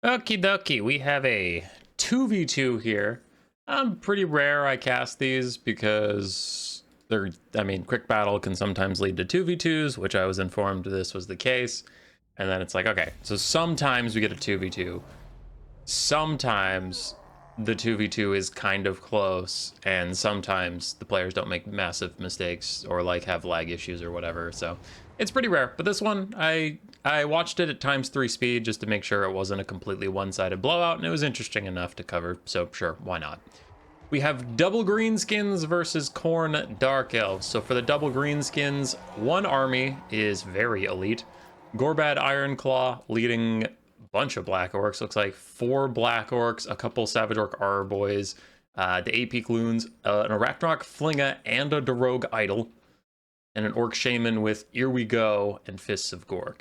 Okie dokie, we have a 2v2 here. Pretty rare I cast these because quick battle can sometimes lead to 2v2s, which I was informed this was the case. And then it's like, okay, so sometimes we get a 2v2. Sometimes the 2v2 is kind of close, and sometimes the players don't make massive mistakes or like have lag issues or whatever. So it's pretty rare. But this one, I watched it at ×3 speed just to make sure it wasn't a completely one-sided blowout, and it was interesting enough to cover, so sure, why not? We have double greenskins versus Khorne Dark Elves. So for the double greenskins, one army is very elite. Gorbad Ironclaw leading a bunch of black orcs. Looks like 4 black orcs, a couple Savage Orc Armor Boys, the AP Loons, an Arachnarok Flinga, and a Darogue Idol, and an Orc Shaman with Here We Go and Fists of Gork.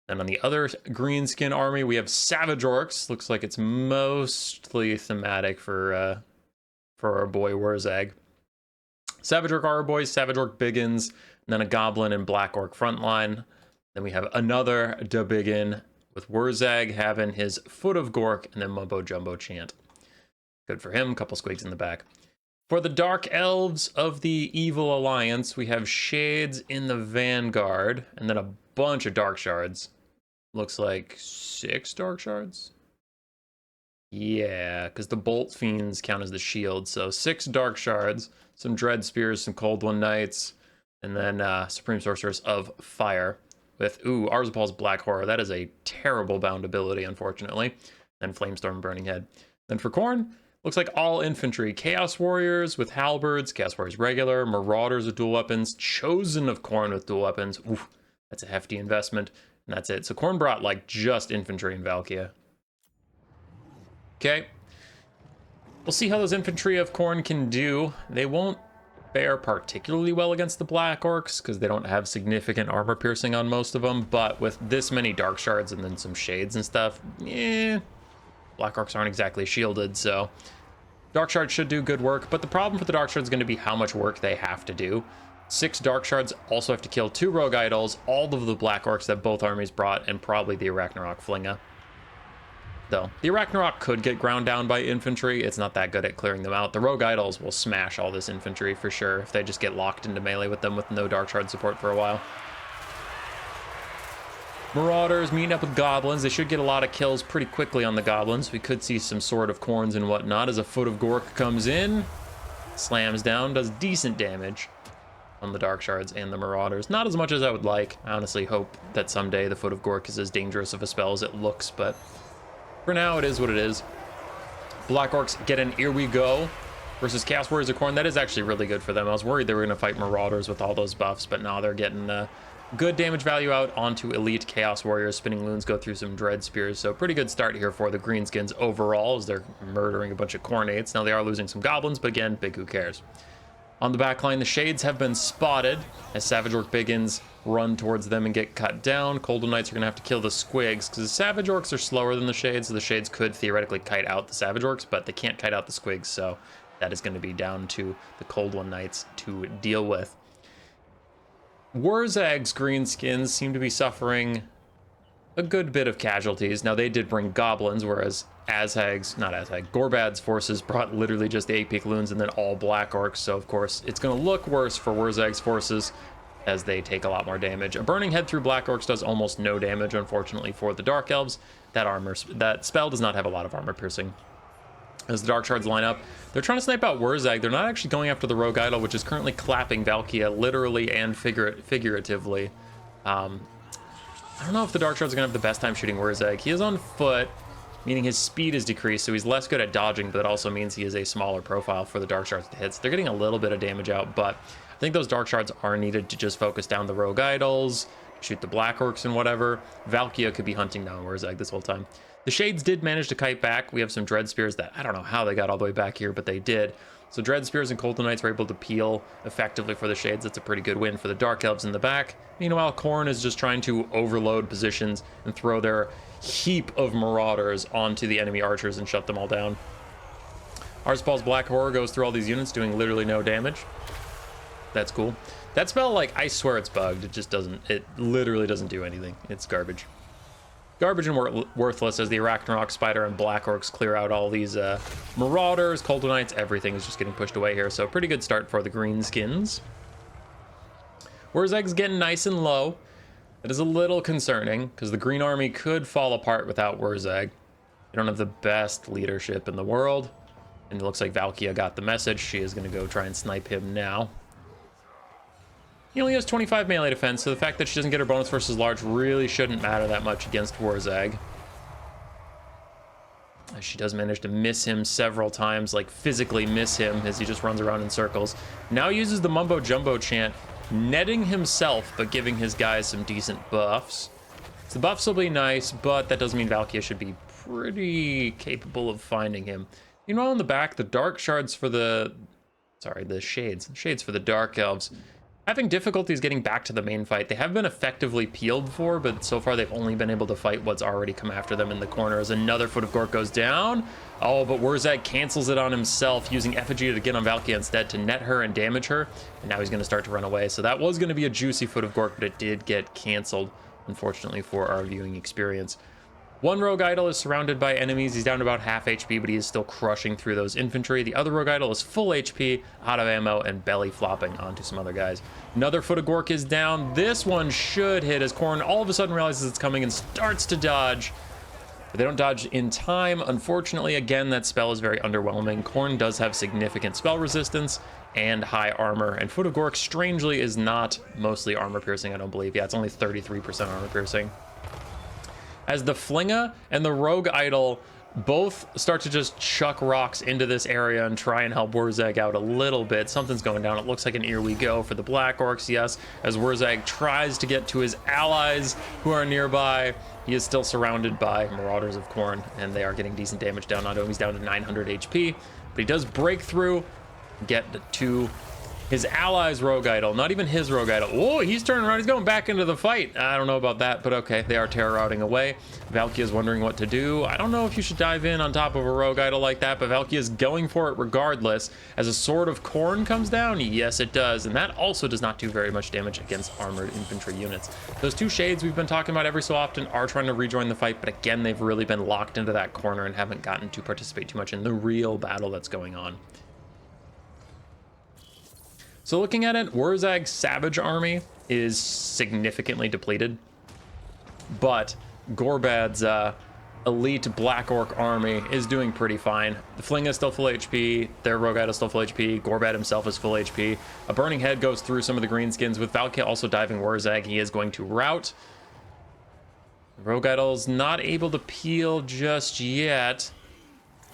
And on the other greenskin army, we have Savage Orcs. Looks like it's mostly thematic for our boy Wurzag. Savage Orc Armor Boys, Savage Orc Biggins, and then a Goblin and Black Orc frontline. Then we have another Da Biggin with Wurzag having his Foot of Gork and then Mumbo Jumbo Chant. Good for him, couple squigs in the back. For the Dark Elves of the Evil Alliance, we have Shades in the Vanguard, and then a bunch of Dark Shards. Looks like 6 Dark Shards? Yeah, because the Bolt Fiends count as the shield, so 6 Dark Shards, some Dread Spears, some Cold One Knights, and then Supreme Sorceress of Fire with, Arzapal's Black Horror. That is a terrible bound ability, unfortunately. And Flamestorm Burning Head. Then for Khorne, looks like all infantry. Chaos Warriors with Halberds, Chaos Warriors regular, Marauders with dual weapons, Chosen of Khorne with dual weapons. Oof, that's a hefty investment. And that's it. So Khorne brought like just infantry and Valkia. Okay. We'll see how those infantry of Khorne can do. They won't fare particularly well against the Black Orcs because they don't have significant armor piercing on most of them. But with this many Dark Shards and then some Shades and stuff, Black Orcs aren't exactly shielded, so Dark Shards should do good work. But the problem for the Dark Shards is going to be how much work they have to do. 6 Dark Shards also have to kill 2 Rogue Idols, all of the Black Orcs that both armies brought, and probably the Arachnarok Flinga. Though, the Arachnarok could get ground down by infantry. It's not that good at clearing them out. The Rogue Idols will smash all this infantry for sure if they just get locked into melee with them with no Dark Shard support for a while. Marauders meeting up with Goblins. They should get a lot of kills pretty quickly on the Goblins. We could see some Sword of Khornes and whatnot as a Foot of Gork comes in, slams down, does decent damage on the Dark Shards and the Marauders. Not as much as I would like. I honestly hope that someday the Foot of Gork is as dangerous of a spell as it looks, but for now it is what it is. Black Orcs get an Here We Go versus Chaos Warriors of Khorne. That is actually really good for them. I was worried they were going to fight Marauders with all those buffs, but now they're getting good damage value out onto elite Chaos Warriors. Spinning Loons go through some Dread Spears, so pretty good start here for the Greenskins overall as they're murdering a bunch of Khornates. Now they are losing some Goblins, but again, big who cares. On the back line, the Shades have been spotted as Savage Orc Biggins run towards them and get cut down. Cold Knights are going to have to kill the Squigs because the Savage Orcs are slower than the Shades, so the Shades could theoretically kite out the Savage Orcs, but they can't kite out the Squigs, so that is going to be down to the Cold One Knights to deal with. Wurzag's Greenskins seem to be suffering a good bit of casualties. Now, they did bring Goblins, whereas Gorbad's forces brought literally just the AP Loons and then all Black Orcs, so of course it's going to look worse for Wurzag's forces as they take a lot more damage. A Burning Head through Black Orcs does almost no damage, unfortunately, for the Dark Elves. That spell does not have a lot of armor piercing. As the Dark Shards line up, they're trying to snipe out Wurzag. They're not actually going after the Rogue Idol, which is currently clapping Valkia literally and figuratively. I don't know if the Dark Shards are going to have the best time shooting Wurzag. He is on foot, meaning his speed is decreased, so he's less good at dodging, but it also means he is a smaller profile for the Dark Shards to hit. So they're getting a little bit of damage out, but I think those Dark Shards are needed to just focus down the Rogue Idols, shoot the Black Orcs and whatever. Valkia could be hunting down Wurzag this whole time. The Shades did manage to kite back. We have some Dread Spears that I don't know how they got all the way back here, but they did. So Dread Spears and Cold Knights were able to peel effectively for the Shades. That's a pretty good win for the Dark Elves in the back. Meanwhile, Khorne is just trying to overload positions and throw their heap of Marauders onto the enemy archers and shut them all down. Arzapal's Black Horror goes through all these units, doing literally no damage. That's cool. That spell, like, I swear it's bugged. It just doesn't, it literally doesn't do anything. It's garbage. garbage and worthless as the Arachnarok Spider and Black Orcs clear out all these Marauders, Coldwell Knights. Everything is just getting pushed away here. So pretty good start for the Greenskins. Wurzag's getting nice and low. That is a little concerning because the Green Army could fall apart without Wurzag. They don't have the best leadership in the world. And it looks like Valkia got the message. She is going to go try and snipe him now. He only has 25 melee defense, so the fact that she doesn't get her bonus versus large really shouldn't matter that much against Wurzag. She does manage to miss him several times, like physically miss him as he just runs around in circles. Now uses the Mumbo Jumbo chant, netting himself, but giving his guys some decent buffs. So the buffs will be nice, but that doesn't mean Valkia should be pretty capable of finding him. Meanwhile, in the back, the dark shards for the shades for the dark elves having difficulties getting back to the main fight. They have been effectively peeled for, but so far they've only been able to fight what's already come after them in the corner. As another Foot of Gork goes down. Oh, but Wurzag cancels it on himself, using Effigy to get on Valkia instead to net her and damage her. And now he's going to start to run away. So that was going to be a juicy Foot of Gork, but it did get canceled, unfortunately, for our viewing experience. One Rogue Idol is surrounded by enemies. He's down to about half HP, but he is still crushing through those infantry. The other Rogue Idol is full HP, out of ammo, and belly flopping onto some other guys. Another Foot of Gork is down. This one should hit as Khorne all of a sudden realizes it's coming and starts to dodge. But they don't dodge in time. Unfortunately, again, that spell is very underwhelming. Khorne does have significant spell resistance and high armor, and Foot of Gork, strangely, is not mostly armor piercing, I don't believe. Yeah, it's only 33% armor piercing. As the Flinga and the Rogue Idol both start to just chuck rocks into this area and try and help Wurzag out a little bit. Something's going down. It looks like an here we go for the Black Orcs, yes. As Wurzag tries to get to his allies who are nearby, he is still surrounded by Marauders of Khorne, and they are getting decent damage down onto him. He's down to 900 HP, but he does break through, get to his allies' Rogue Idol, not even his Rogue Idol. Oh, he's turning around. He's going back into the fight. I don't know about that, but okay. They are terror routing away. Valkia is wondering what to do. I don't know if you should dive in on top of a Rogue Idol like that, but Valkia is going for it regardless. As a Sword of Khorne comes down, yes, it does. And that also does not do very much damage against armored infantry units. Those two Shades we've been talking about every so often are trying to rejoin the fight, but again, they've really been locked into that corner and haven't gotten to participate too much in the real battle that's going on. So looking at it, Wurzag's Savage army is significantly depleted, but Gorbad's elite Black Orc army is doing pretty fine. The Fling is still full HP, their Rogue Idol is still full HP, Gorbad himself is full HP. A Burning Head goes through some of the Greenskins. With Valkia also diving Wurzag, he is going to rout. Rogue Idol's not able to peel just yet.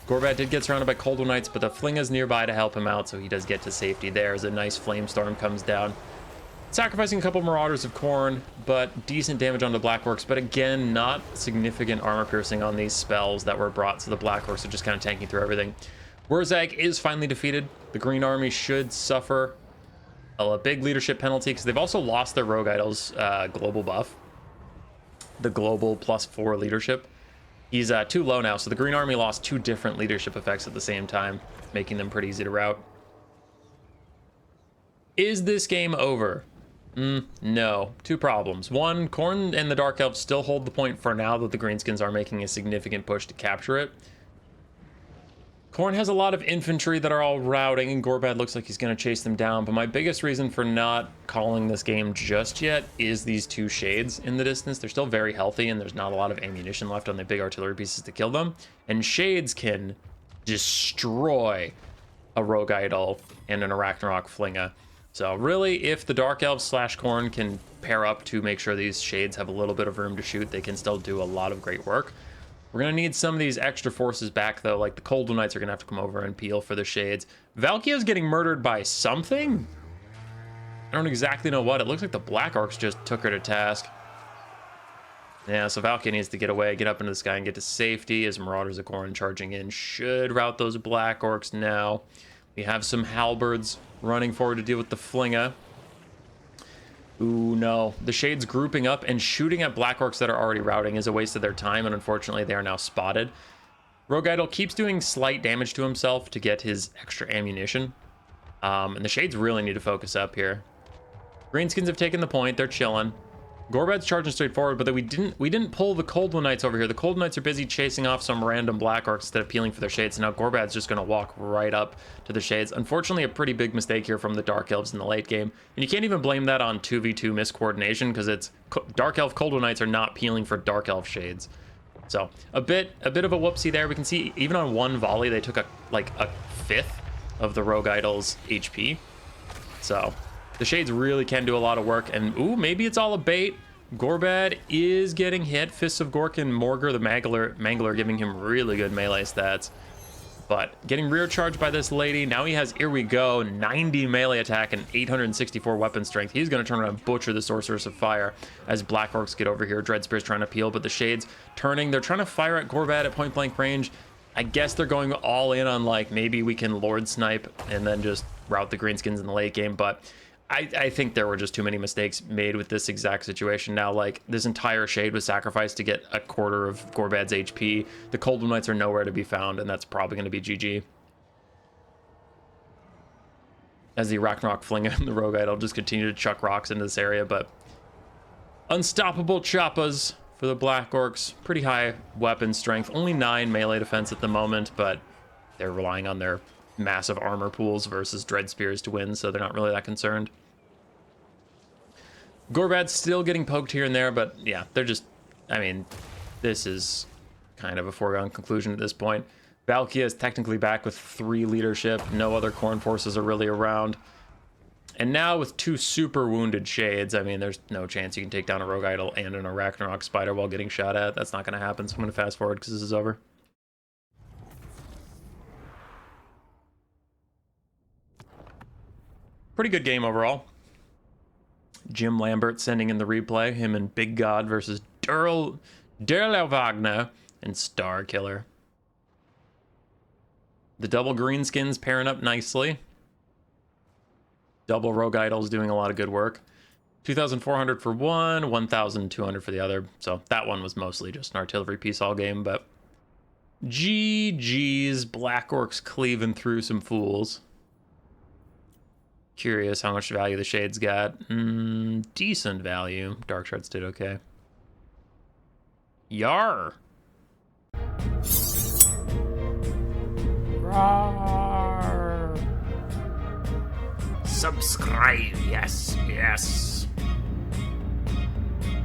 Gorbad did get surrounded by Coldwell Knights, but the Fling is nearby to help him out, so he does get to safety there as a nice Flame Storm comes down. Sacrificing a couple Marauders of Khorne, but decent damage on the Black Orcs, but again, not significant armor piercing on these spells that were brought, so the Black Orcs are just kind of tanking through everything. Wurzag is finally defeated. The Green Army should suffer a big leadership penalty, because they've also lost their Rogue Idol's global buff. The global +4 leadership. He's too low now, so the Green Army lost 2 different leadership effects at the same time, making them pretty easy to rout. Is this game over? No. 2 problems. 1, Khorne and the Dark Elves still hold the point for now that the Greenskins are making a significant push to capture it. Khorne has a lot of infantry that are all routing, and Gorbad looks like he's going to chase them down, but my biggest reason for not calling this game just yet is these 2 Shades in the distance. They're still very healthy, and there's not a lot of ammunition left on the big artillery pieces to kill them, and Shades can destroy a Rogue Idol and an Arachnarok Flinga. So really, if the Dark Elves / Khorne can pair up to make sure these Shades have a little bit of room to shoot, they can still do a lot of great work. We're going to need some of these extra forces back, though, like the Coldwell Knights are going to have to come over and peel for the Shades. Valkia's getting murdered by something? I don't exactly know what. It looks like the Black Orcs just took her to task. Yeah, so Valkia needs to get away, get up into the sky, and get to safety as Marauders of Khorne charging in should rout those Black Orcs now. We have some Halberds running forward to deal with the Flinga. Ooh, no. The Shades grouping up and shooting at Black Orcs that are already routing is a waste of their time, and unfortunately they are now spotted. Rogue Idol keeps doing slight damage to himself to get his extra ammunition. And the Shades really need to focus up here. Greenskins have taken the point. They're chilling. Gorbad's charging straight forward, but then we didn't pull the Cold One Knights over here. The Cold Knights are busy chasing off some random Black Orcs instead of peeling for their shades. So now Gorbad's just going to walk right up to the shades. Unfortunately, a pretty big mistake here from the Dark Elves in the late game. And you can't even blame that on 2v2 miscoordination, because it's Dark Elf Cold One Knights are not peeling for Dark Elf shades. So a bit of a whoopsie there. We can see even on one volley, they took a fifth of the Rogue Idol's HP. So the shades really can do a lot of work. And ooh, maybe it's all a bait. Gorbad is getting hit. Fists of Gork and Morgr, the Mangler, giving him really good melee stats. But getting rear charged by this lady. Now he has, here we go, 90 melee attack and 864 weapon strength. He's going to turn around and butcher the Sorceress of Fire as Black Orcs get over here. Dreadspear's trying to peel, but the shades turning. They're trying to fire at Gorbad at point blank range. I guess they're going all in on, like, maybe we can Lord Snipe and then just route the Greenskins in the late game. But I think there were just too many mistakes made with this exact situation. Now, like, this entire shade was sacrificed to get a quarter of Gorbad's HP. The Cold One Knights are nowhere to be found, and that's probably going to be GG. As the Ragnarok Fling and the Rogue Idol just continue to chuck rocks into this area, but unstoppable choppas for the Black Orcs. Pretty high weapon strength. Only 9 melee defense at the moment, but they're relying on their massive armor pools versus Dreadspears to win, so they're not really that concerned. Gorbad's still getting poked here and there, but yeah, they're just, I mean, this is kind of a foregone conclusion at this point. Valkia is technically back with 3 leadership. No other Khorne forces are really around. And now with 2 super wounded shades, I mean, there's no chance you can take down a Rogue Idol and an Ragnarok Spider while getting shot at. That's not going to happen, so I'm going to fast forward because this is over. Pretty good game overall. Jim Lambert sending in the replay. Him and Big God versus Derle Wagner and Star Killer. The double Greenskins pairing up nicely. Double Rogue Idols doing a lot of good work. 2,400 for one, 1,200 for the other. So that one was mostly just an artillery piece all game, but GG's. Black Orcs cleaving through some fools. Curious how much value the shades got. Decent value. Dark Shards did okay. Yar. Rawr. Subscribe. Yes.